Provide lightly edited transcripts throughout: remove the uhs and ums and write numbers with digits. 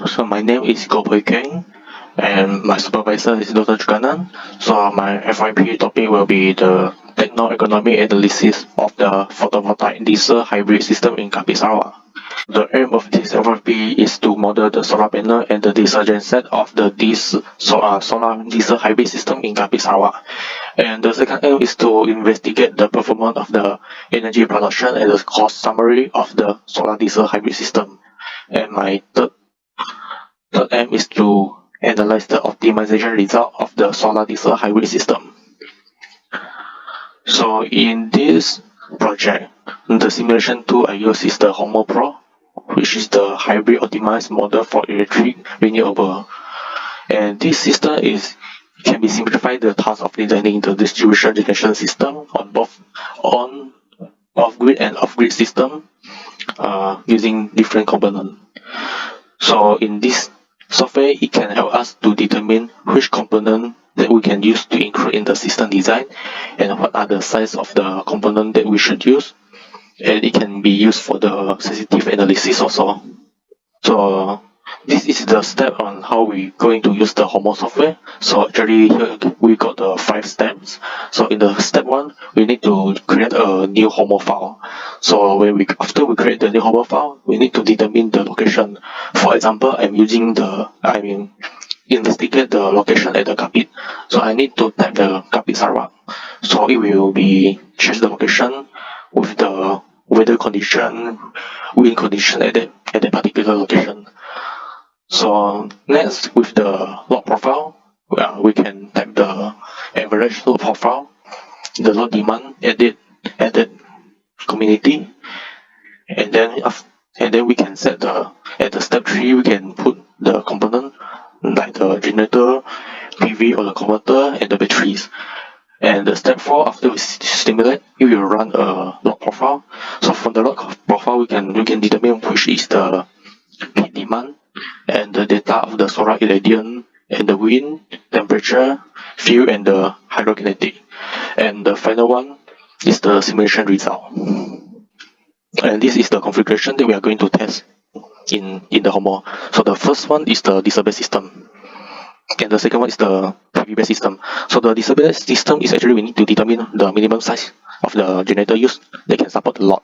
So my name is Goh Keng, and my supervisor is Dr. Chukanan. So my FYP topic will be the techno-economic analysis of the photovoltaic-diesel hybrid system in Kapit, Sarawak. The aim of this FYP is to model the solar panel and the diesel genset of the solar diesel hybrid system in Kapit, Sarawak. And the second aim is to investigate the performance of the energy production and the cost summary of the solar diesel hybrid system. And my third aim is to analyze the optimization result of the solar diesel hybrid system. So in this project, the simulation tool I use is the Homo Pro, which is the hybrid optimized model for electric renewable. And this system can be simplified the task of designing the distribution generation system on both off-grid and off-grid system using different components. So in this software, it can help us to determine which component that we can use to include in the system design and what are the size of the component that we should use. And it can be used for the sensitive analysis also. So this is the step on how we going to use the Homo software. So actually here we got the 5 steps. So in the step 1, we need to create a new Homo file. So after we create the new Homo file, we need to determine the location. For example, investigate the location at the Kapit. So I need to type the Kapit Sarawak. So it will be change the location with the weather condition, wind condition at that particular location. So next, with the load profile, we can type the average load profile, the load demand at that community, and then we can set at the step 3 we can put the component like the generator, PV or the converter, and the batteries. And the step 4, after we stimulate, it will run a load profile. So from the load profile, we can determine which is the peak demand and the data of the solar irradiance and the wind, temperature, fuel, and the hydrokinetic. And the final one is the simulation result. And this is the configuration that we are going to test in the Homo. So the first one is the diesel-based system. And the second one is the PV-based system. So the diesel-based system is actually we need to determine the minimum size of the generator used that can support the load.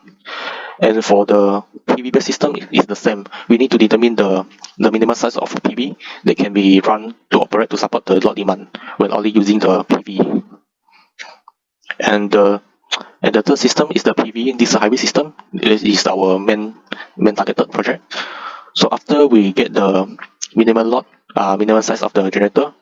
And for the PV-based system, it's the same. We need to determine the minimum size of PV that can be run to operate to support the load demand when only using the PV. And the third system is the PV diesel hybrid system. This is our main targeted project. So after we get the minimum size of the generator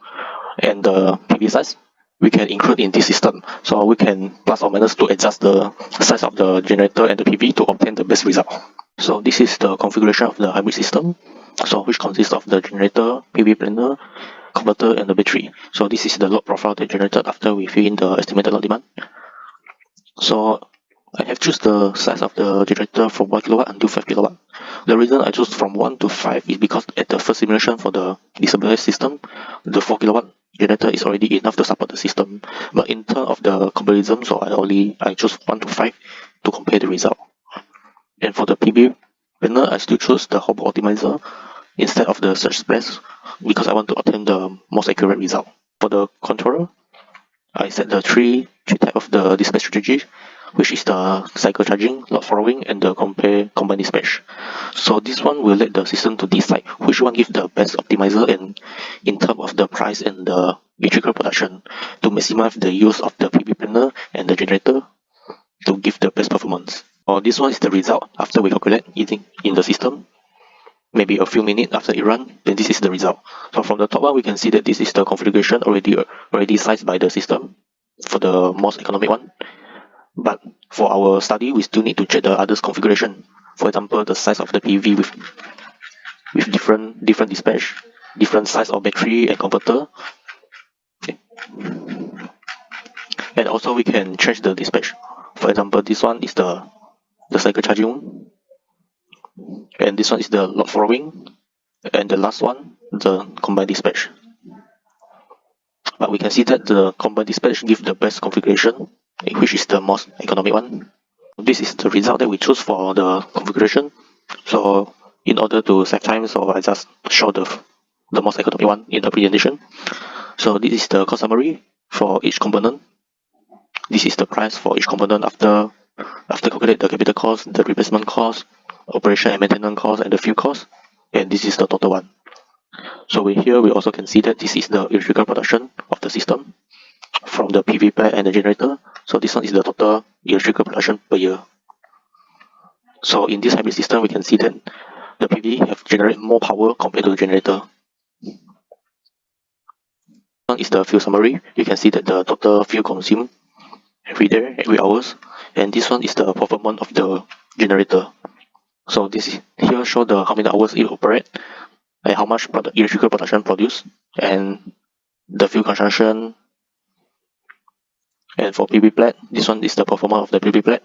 and the PV size, we can include in this system. So we can plus or minus to adjust the size of the generator and the PV to obtain the best result. So this is the configuration of the hybrid system, so which consists of the generator, PV panel, converter, and the battery. So this is the load profile that generated after we fill in the estimated load demand. So I have choose the size of the generator from 1 kilowatt until 5 kilowatt. The reason I choose from 1 to 5 is because at the first simulation for the diesel-based system, the 4 kilowatt generator is already enough to support the system. But in terms of the comparison, so I choose 1 to 5 to compare the result. And for the PV panel, I still choose the Homo optimizer instead of the search space because I want to obtain the most accurate result. For the controller, I set the three type of the dispatch strategy, which is the cycle charging, load following, and the combined dispatch. So this one will let the system to decide which one give the best optimizer and in terms of the price and the electrical production to maximize the use of the PV panel and the generator to give the best performance. This one is the result after we calculate it in the system. Maybe a few minutes after it run, then this is the result. So from the top one, we can see that this is the configuration already sized by the system for the most economic one. But for our study, we still need to check the others configuration. For example, the size of the PV with different dispatch, different size of battery and converter. Okay. And also we can change the dispatch. For example, this one is the cycle charging, and this one is the load following, and the last one, the combined dispatch. But we can see that the combined dispatch gives the best configuration, which is the most economic one. This is the result that we choose for the configuration. So in order to save time, so I just show the most economic one in the presentation. So this is the cost summary for each component. This is the price for each component after calculate the capital cost, the replacement cost, operation and maintenance cost, and the fuel cost. And this is the total one. So here we also can see that this is the electrical production of the system from the PV plant and the generator. So this one is the total electrical production per year. So in this hybrid system, we can see that the PV have generated more power compared to the generator. One is the fuel summary. You can see that the total fuel consumed every day, every hours, and this one is the performance of the generator. So this is, here show the how many hours it operate and how much electrical production produced, and the fuel consumption. And for PV plant, this one is the performance of the PV plant.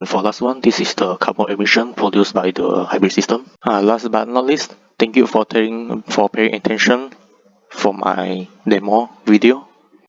And for last one, this is the carbon emission produced by the hybrid system. Last but not least, thank you for paying attention for my demo video.